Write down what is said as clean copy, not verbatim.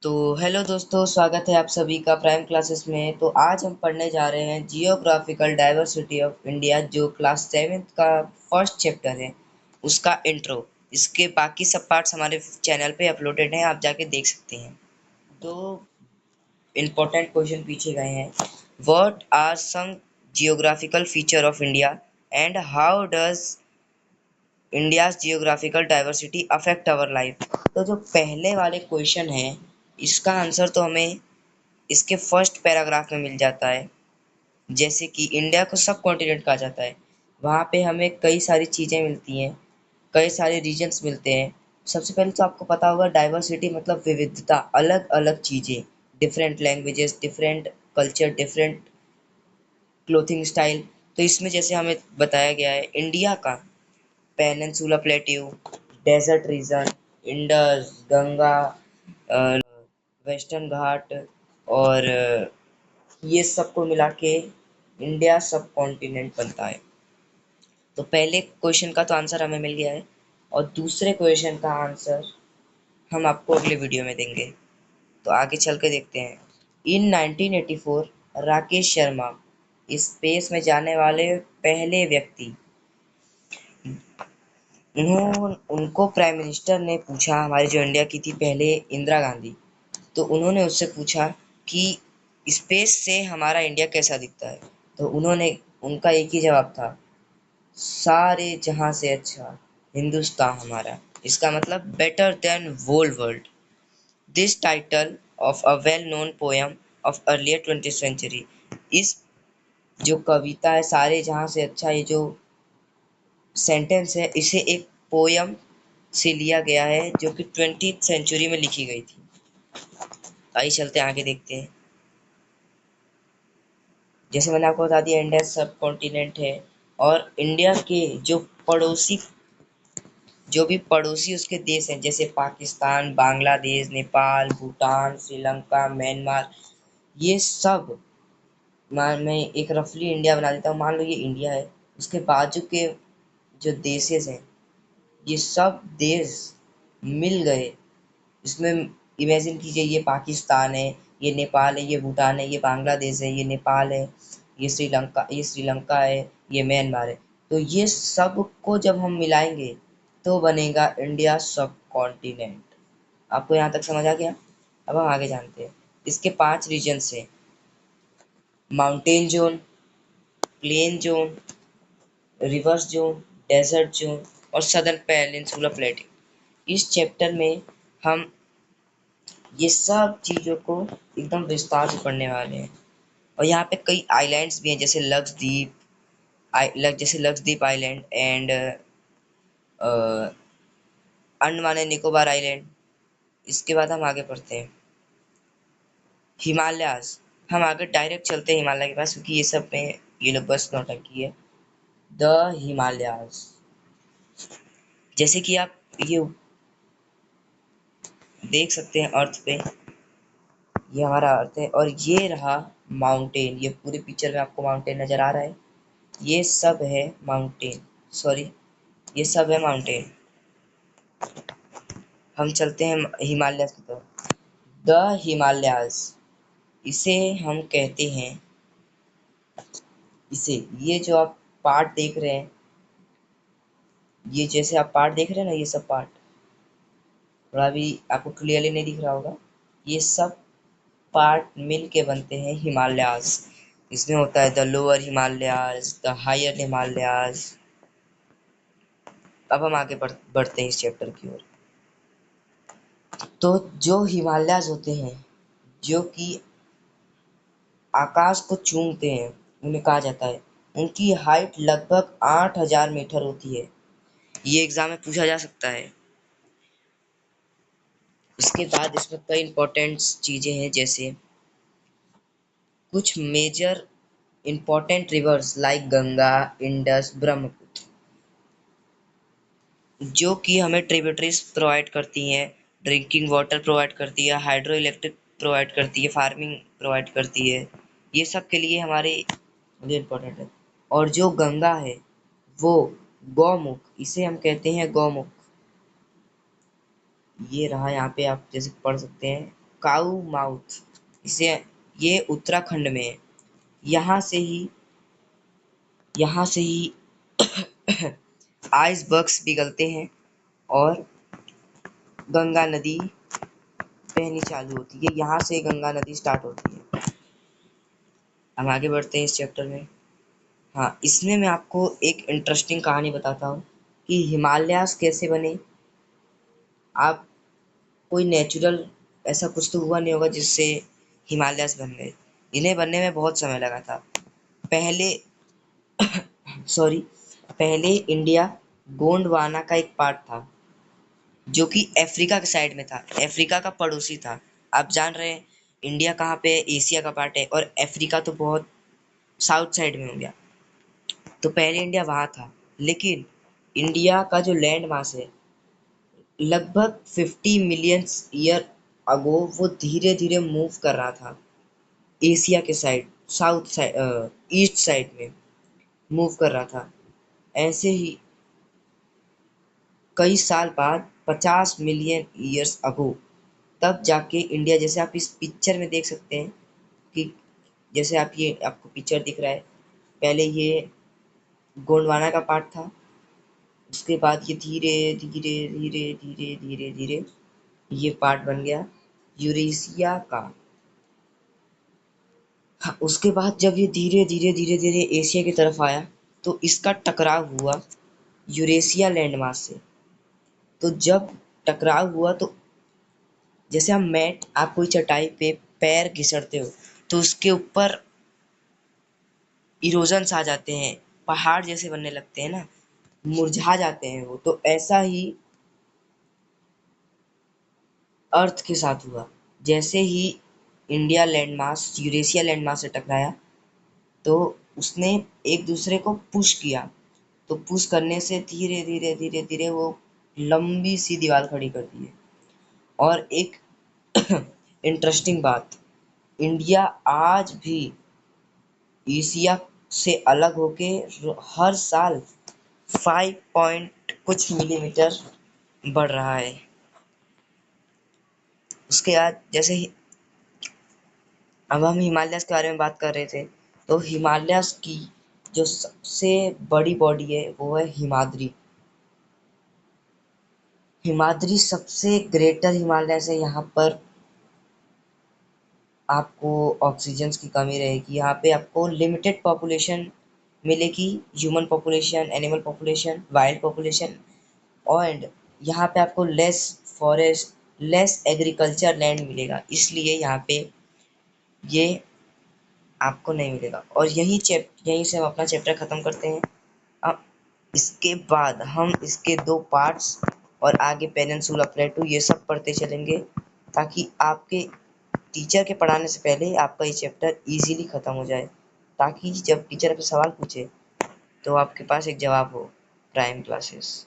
तो हेलो दोस्तों, स्वागत है आप सभी का प्राइम क्लासेस में। तो आज हम पढ़ने जा रहे हैं जियोग्राफिकल डाइवर्सिटी ऑफ इंडिया, जो क्लास 7th का फर्स्ट चैप्टर है, उसका इंट्रो। इसके बाकी सब पार्ट्स हमारे चैनल पे अपलोडेड हैं, आप जाके देख सकते हैं। दो इम्पोर्टेंट क्वेश्चन पूछे गए हैं। What are some geographical feature of India and how does India's geographical diversity affect our life. तो जो पहले वाले क्वेश्चन है, इसका आंसर तो हमें इसके फर्स्ट पैराग्राफ में मिल जाता है। जैसे कि इंडिया को सब कॉन्टिनेंट कहा जाता है, वहाँ पे हमें कई सारी चीज़ें मिलती हैं, कई सारे रीजन्स मिलते हैं। सबसे पहले तो आपको पता होगा, डाइवर्सिटी मतलब विविधता, अलग अलग चीज़ें, different languages, different culture, different clothing style. तो इसमें जैसे हमें बताया गया है, इंडिया का peninsula plateau, desert region, Indus, Ganga, western Ghat और ये सबको मिला के इंडिया सब कॉन्टिनेंट बनता है। तो पहले क्वेश्चन का तो आंसर हमें मिल गया है, और दूसरे क्वेश्चन का आंसर हम आपको अगले वीडियो में देंगे। तो आगे चल के देखते हैं। इन 1984 राकेश शर्मा स्पेस में जाने वाले पहले व्यक्ति। उनको प्राइम मिनिस्टर ने पूछा, हमारी जो इंडिया की थी पहले, इंदिरा गांधी। तो उन्होंने उससे पूछा कि स्पेस से हमारा इंडिया कैसा दिखता है। तो उन्होंने उनका एक ही जवाब था, सारे जहां से अच्छा हिंदुस्तान हमारा। इसका मतलब better than whole world. This title of a well known poem of earlier 20th century. इस जो कविता है, सारे जहां से अच्छा, ये जो सेंटेंस है, इसे एक पोयम से लिया गया है जो कि 20th सेंचुरी में लिखी गई थी। आइए चलते हैं, आगे देखते हैं। जैसे मैंने आपको बता दिया, इंडिया सब कॉन्टिनेंट है, और इंडिया के जो भी पड़ोसी उसके देश हैं, जैसे पाकिस्तान, बांग्लादेश, नेपाल, भूटान, श्रीलंका, म्यांमार, ये सब, मैं एक रफली इंडिया बना देता हूँ। मान लो ये इंडिया है, उसके बाजू के जो देशेस हैं, ये सब देश मिल गए। इसमें इमेजिन कीजिए, ये पाकिस्तान है, ये नेपाल है, ये भूटान है, ये बांग्लादेश है, ये नेपाल है, ये श्रीलंका है, ये म्यांमार है। तो ये सब को जब हम मिलाएंगे तो बनेगा इंडिया सब कॉन्टिनेंट। आपको यहाँ तक समझ आ गया? अब हम आगे जानते हैं। इसके 5 रीजन्स हैं: mountain zone, plain zone, rivers zone, desert zone और सदर्न पेनिनसुला प्लेटिंग। इस चैप्टर में हम ये सब चीज़ों को एकदम विस्तार से पढ़ने वाले हैं। और यहाँ पे कई आइलैंड्स भी हैं, जैसे Lakshadweep island and Andaman and Nicobar island. इसके बाद हम आगे पढ़ते हैं हिमालयाज। हम आगे डायरेक्ट चलते हैं हिमालय के पास, क्योंकि ये सब में ये लोग बस नौटंकी है। द हिमालयाज, जैसे कि आप ये देख सकते हैं अर्थ पे, ये हमारा अर्थ है, और ये रहा माउंटेन। ये पूरे पिक्चर में आपको माउंटेन नजर आ रहा है, ये सब है माउंटेन। सॉरी, ये सब है माउंटेन। हम चलते हैं हिमालय की तरफ। द हिमालयाज, इसे हम कहते हैं, इसे, ये जो आप पार्ट देख रहे हैं, ये जैसे आप पार्ट देख रहे हैं ना, ये सब पार्ट थोड़ा भी आपको क्लियरली नहीं दिख रहा होगा, ये सब पार्ट मिल के बनते हैं हिमालयाज। इसमें होता है the lower Himalayas, the higher Himalayas. अब हम आगे बढ़ते हैं इस चैप्टर की ओर। तो जो हिमालयाज होते हैं, जो कि आकाश को चूमते हैं, उन्हें कहा जाता है, उनकी हाइट लगभग 8000 मीटर होती है। ये एग्जाम में पूछा जा सकता है। उसके बाद इसमें कई इंपॉर्टेंट चीजें हैं, जैसे कुछ major important rivers like Ganga, Indus, Brahmaputra, जो कि हमें ट्रिब्यूटरीज प्रोवाइड करती हैं, ड्रिंकिंग वाटर प्रोवाइड करती है, हाइड्रो इलेक्ट्रिक प्रोवाइड करती है, फार्मिंग प्रोवाइड करती है। ये सब के लिए हमारे लिए इम्पोर्टेंट है। और जो गंगा है, वो गौमुख, इसे हम कहते हैं गौमुख। ये रहा, यहाँ पे आप जैसे पढ़ सकते हैं, काऊ माउथ, इसे ये उत्तराखंड में है। यहाँ से ही आइसबर्ग्स पिघलते हैं और गंगा नदी बहनी चालू होती है। यहाँ से गंगा नदी स्टार्ट होती है। हम आगे बढ़ते हैं इस चैप्टर में। हाँ, इसमें मैं आपको एक इंटरेस्टिंग कहानी बताता हूँ कि हिमालयाज़ कैसे बने। आप कोई नेचुरल ऐसा कुछ तो हुआ नहीं होगा जिससे हिमालयाज़ बन गए। इन्हें बनने में बहुत समय लगा था। पहले सॉरी पहले इंडिया गोंडवाना का एक पार्ट था, जो कि अफ्रीका के साइड में था, अफ्रीका का पड़ोसी था। आप जान रहे हैं इंडिया कहाँ पे है, एशिया का पार्ट है, और अफ्रीका तो बहुत साउथ साइड में हो गया। तो पहले इंडिया वहाँ था, लेकिन इंडिया का जो लैंड मास है लगभग 50 मिलियन ईयर अगो वो धीरे धीरे मूव कर रहा था एशिया के side, south side, east side में मूव कर रहा था। ऐसे ही कई साल बाद 50 मिलियन ईयर्स अगो तब जाके इंडिया, जैसे आप इस पिक्चर में देख सकते हैं कि जैसे आप ये आपको पिक्चर दिख रहा है, पहले ये गोंडवाना का पार्ट था, उसके बाद ये धीरे धीरे धीरे धीरे धीरे धीरे ये पार्ट बन गया यूरेशिया का। हाँ, उसके बाद जब ये धीरे धीरे धीरे धीरे एशिया की तरफ आया तो इसका टकराव हुआ यूरेशिया लैंडमास से। तो जब टकराव हुआ तो जैसे हम मैट, आप कोई चटाई पे पैर घिसड़ते हो तो उसके ऊपर इरोजन्स आ जाते हैं, पहाड़ जैसे बनने लगते हैं ना, मुरझा जाते हैं वो। तो ऐसा ही अर्थ के साथ हुआ। जैसे ही इंडिया लैंडमास यूरेशिया लैंडमास से टकराया तो उसने एक दूसरे को पुश किया। तो पुश करने से धीरे धीरे धीरे धीरे वो लंबी सी दीवार खड़ी कर दी है। और एक इंटरेस्टिंग बात, इंडिया आज भी एशिया से अलग होके हर साल 5 पॉइंट कुछ मिलीमीटर बढ़ रहा है। उसके बाद जैसे ही अब हम हिमालयस के बारे में बात कर रहे थे, तो हिमालयस की जो सबसे बड़ी बॉडी है वो है हिमाद्री। हिमाद्री सबसे ग्रेटर हिमालयस है। यहाँ पर आपको ऑक्सीजन की कमी रहेगी, यहाँ पे आपको लिमिटेड पॉपुलेशन मिलेगी, human population, animal population, wild population. और यहाँ पे आपको less forest, less agriculture land मिलेगा, इसलिए यहाँ पे ये आपको नहीं मिलेगा। और यहीं से हम अपना चैप्टर ख़त्म करते हैं। अब इसके बाद हम इसके 2 पार्ट्स और आगे पेनिनसुला प्लेटू ये सब पढ़ते चलेंगे, ताकि आपके टीचर के पढ़ाने से पहले आपका ये चैप्टर इजीली ख़त्म हो जाए, ताकि जब टीचर आपसे सवाल पूछे तो आपके पास एक जवाब हो। Prime classes.